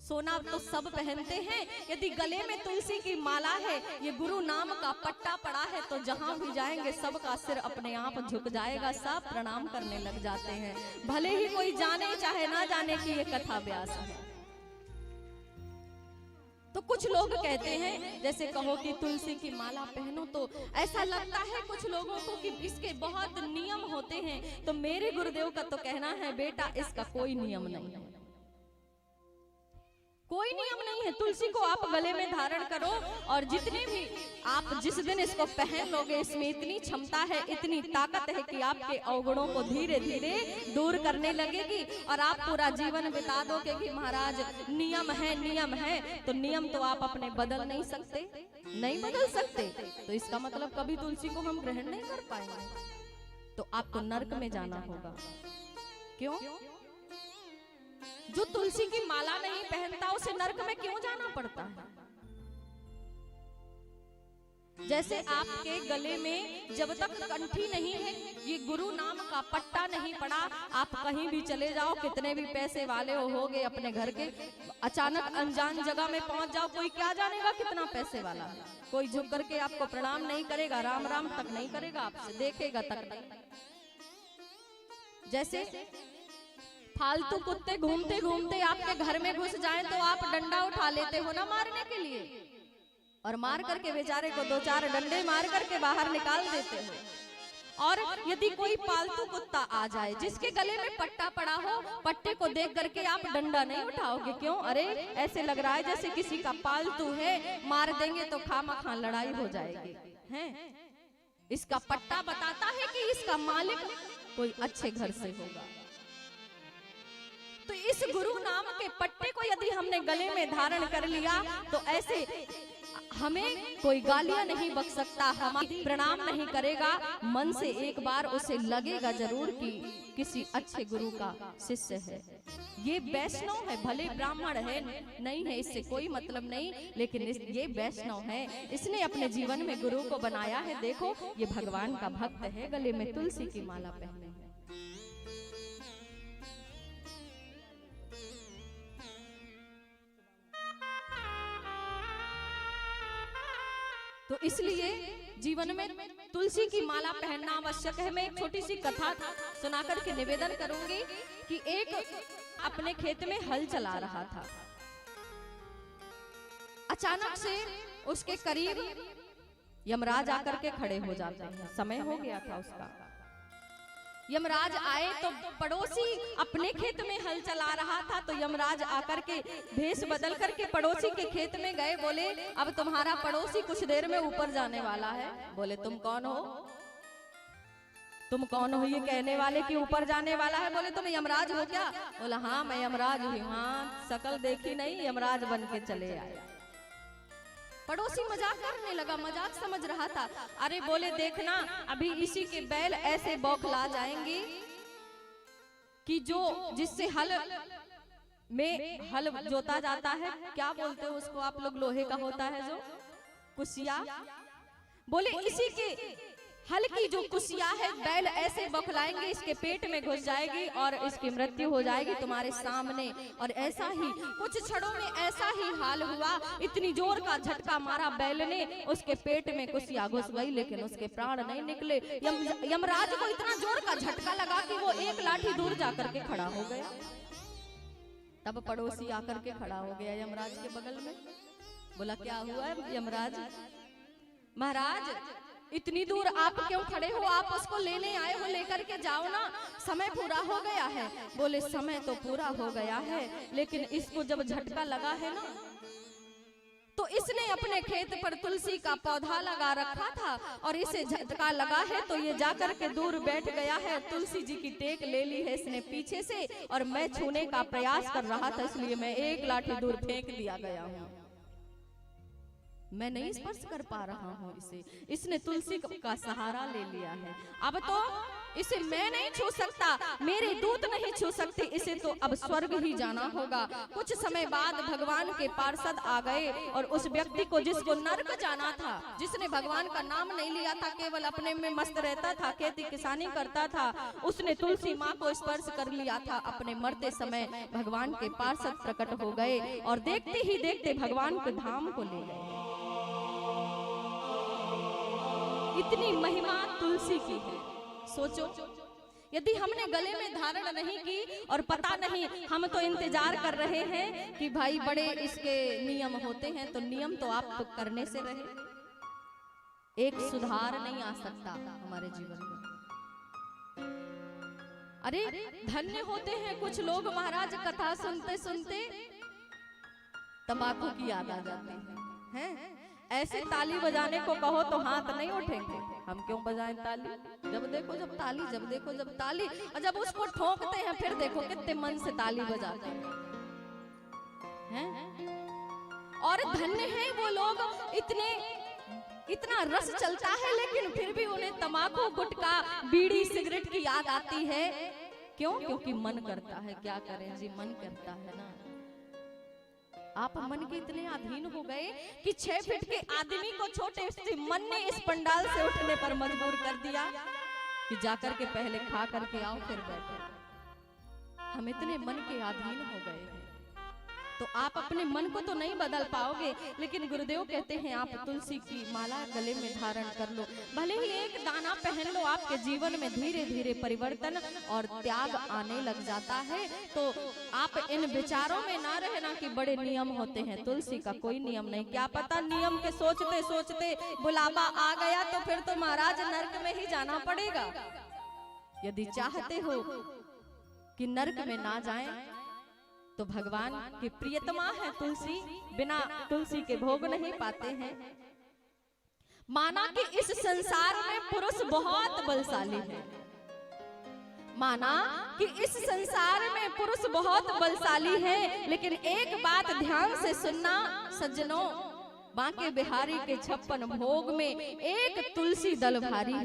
सोना तो सब पहनते हैं, यदि गले में तुलसी की माला है, ये गुरु नाम का पट्टा पड़ा है, तो जहां भी जाएंगे सबका सिर अपने आप झुक जाएगा, सब प्रणाम करने लग जाते हैं, भले ही कोई जाने चाहे ना जाने की ये कथा व्यास है। तो कुछ लोग कहते हैं, जैसे कहो कि तुलसी की माला पहनो, तो ऐसा लगता है कुछ लोगों को कि इसके बहुत नियम होते हैं। तो मेरे गुरुदेव का तो कहना है, बेटा इसका कोई नियम नहीं है, कोई नियम नहीं है। तुलसी को आप गले में धारण करो, और जितने भी आप जिस दिन इसको पहन लोगे, इसमें इतनी क्षमता है, इतनी ताकत है कि आपके अवगुणों को धीरे धीरे दूर करने लगेगी, और आप पूरा जीवन बिता दोगे कि महाराज नियम है, नियम है। तो नियम तो आप अपने बदल नहीं सकते, नहीं बदल सकते, तो इसका मतलब कभी तुलसी को हम ग्रहण नहीं कर पाएंगे, तो आपको नर्क में जाना होगा। क्यों? जो तुलसी की माला नहीं पहनता उसे नरक में क्यों जाना पड़ता है? जैसे आपके गले में जब तक कंठी नहीं है, ये गुरु नाम का पट्टा नहीं पड़ा, आप कहीं भी चले जाओ, कितने भी पैसे वाले होगे अपने घर के, अचानक अनजान जगह में पहुंच जाओ, कोई क्या जानेगा कितना पैसे वाला है, कोई झुक करके आपको प्रणाम नहीं करेगा, राम राम तक नहीं करेगा, आपसे देखेगा तक नहीं। जैसे फालतू कुत्ते घूमते घूमते आपके घर में घुस जाएं तो आप डंडा उठा लेते हो ना मारने के लिए, और मार करके बेचारे को 2-4 डंडे मार करके बाहर निकाल देते हो। और यदि कोई पालतू कुत्ता आ जाए जिसके गले में पट्टा पड़ा हो, पट्टे को देख करके आप डंडा नहीं उठाओगे, क्यों? अरे ऐसे लग रहा है जैसे किसी का पालतू है, मार देंगे तो खामखा लड़ाई हो जाएगी, है? इसका पट्टा बताता है कि इसका मालिक कोई अच्छे घर से होगा। तो इस गुरु नाम के पट्टे को यदि हमने गले में धारण कर लिया, तो ऐसे हमें कोई गालियां नहीं बक सकता, हमारी प्रणाम नहीं करेगा, मन से एक बार उसे लगेगा जरूर कि किसी अच्छे गुरु का शिष्य है, ये वैष्णव है, भले ब्राह्मण है नहीं है, इससे कोई मतलब नहीं, लेकिन ये वैष्णव है, इसने अपने जीवन में गुरु को बनाया है, देखो ये भगवान का भक्त है, गले में तुलसी की माला पहने है। तो इसलिए जीवन में तुलसी की माला पहनना आवश्यक है। मैं एक छोटी सी कथा सुनाकर के निवेदन करूंगी कि एक अपने खेत में हल चला रहा था, अचानक से उसके करीब यमराज आकर के खड़े हो जाते हैं, समय हो गया था उसका। यमराज आए तो पड़ोसी अपने खेत में हल चला रहा था, तो यमराज आकर के भेष बदल करके पड़ोसी के खेत में गए, बोले अब तुम्हारा पड़ोसी कुछ देर में ऊपर जाने वाला है। बोले तुम कौन हो? तुम कौन हो ये कहने वाले कि ऊपर जाने वाला है? बोले तुम यमराज हो क्या? बोला हाँ मैं यमराज हूँ। हाँ शकल देखी नहीं, यमराज बन के चले आए। पड़ोसी मजाक करने लगा, मजाक समझ रहा था। अरे बोले देखना अभी इसी के बैल ऐसे बौखला जाएंगे कि जो जिससे हल जोता जाता है, क्या बोलते हो उसको आप लोग, लोहे का होता है जो कुसिया, बोले इसी के हल की जो कुसिया है, बैल ऐसे बौखलाएंगे, इसके पेट में घुस जाएगी और इसकी मृत्यु हो जाएगी तुम्हारे सामने। और ऐसा ही कुछ क्षणों में ऐसा ही हाल हुआ, इतनी जोर का झटका मारा बैल ने, उसके पेट में कुसिया घुस गई, लेकिन उसके प्राण नहीं निकले। यमराज को इतना जोर का झटका लगा कि वो एक लाठी दूर जाकर के खड़ा हो गया। तब पड़ोसी आकर के खड़ा हो गया यमराज के बगल में, बोला क्या हुआ है यमराज? महाराज इतनी दूर आप क्यों खड़े हो? आप उसको लेने आए हो, लेकर के जाओ ना, समय पूरा हो गया है। बोले समय तो पूरा हो गया है, लेकिन इसको जब झटका लगा है ना, तो इसने अपने खेत पर तुलसी का पौधा लगा रखा था, और इसे झटका लगा है तो ये जाकर के दूर बैठ गया है। तुलसी जी की टेक ले ली है इसने पीछे से, और मैं छूने का प्रयास कर रहा था, इसलिए मैं एक लाठी दूर फेंक दिया गया हूँ। मैं नहीं स्पर्श कर पा रहा हूँ इसे, इसने तुलसी का सहारा ले लिया है, अब तो इसे मैं नहीं छू सकता, मेरे दूत नहीं छू सकते, इसे तो अब स्वर्ग ही जाना होगा। कुछ समय बाद भगवान के पार्षद आ गए और उस व्यक्ति को, जिसको नर्क जाना था, जिसने भगवान का नाम नहीं लिया था, केवल अपने में मस्त रहता था, खेती किसानी करता था, उसने तुलसी माँ को स्पर्श कर लिया था। अपने मरते समय भगवान के पार्षद प्रकट हो गए और देखते ही देखते भगवान के धाम को ले गए। इतनी महिमा तुलसी की है। सोचो, यदि हमने गले में धारण नहीं की और पता नहीं, हम तो इंतजार कर रहे हैं कि भाई बड़े इसके नियम होते हैं, तो नियम तो आप तो करने से रहे, एक सुधार नहीं आ सकता हमारे जीवन में। अरे धन्य होते हैं कुछ लोग महाराज, कथा सुनते सुनते तंबाकू की याद आ जाती है। ऐसे ताली बजाने को कहो तो हाथ नहीं उठेंगे, हम क्यों बजाएं ताली, जब देखो जब ताली, जब देखो जब ताली, और जब उसको ठोकते हैं फिर देखो कितने मन से ताली बजाते हैं। और धन्य है वो लोग, इतना रस चलता है लेकिन फिर भी उन्हें तंबाकू, गुटखा, बीड़ी, सिगरेट की याद आती है। क्यों? क्योंकि मन करता है, क्या करें जी, मन करता है ना। आप मन के इतने अधीन हो गए कि 6 फीट के आदमी को छोटे से मन ने इस पंडाल से उठने पर मजबूर कर दिया कि जाकर के पहले खा करके आओ फिर बैठो। हम इतने मन के अधीन हो गए हैं, तो आप अपने मन को तो नहीं बदल पाओगे, लेकिन गुरुदेव कहते हैं आप तुलसी की माला गले में धारण कर लो, भले ही एक दाना पहन लो, आपके जीवन में धीरे धीरे परिवर्तन और त्याग आने लग जाता है। तो आप इन विचारों में ना रहना कि बड़े नियम होते हैं, तुलसी का कोई नियम नहीं। क्या पता नियम के सोचते सोचते बुलावा आ गया तो फिर तो महाराज नर्क में ही जाना पड़ेगा। यदि चाहते हो कि नर्क में ना जाएं, तो भगवान की प्रियतमा है तुलसी, बिना तुलसी के भोग नहीं पाते हैं। माना कि इस संसार में पुरुष बहुत बलशाली है, माना कि इस संसार में पुरुष बहुत बलशाली है, लेकिन एक बात ध्यान से सुनना सज्जनों, बांके बिहारी के 56 भोग में एक तुलसी दल भारी है।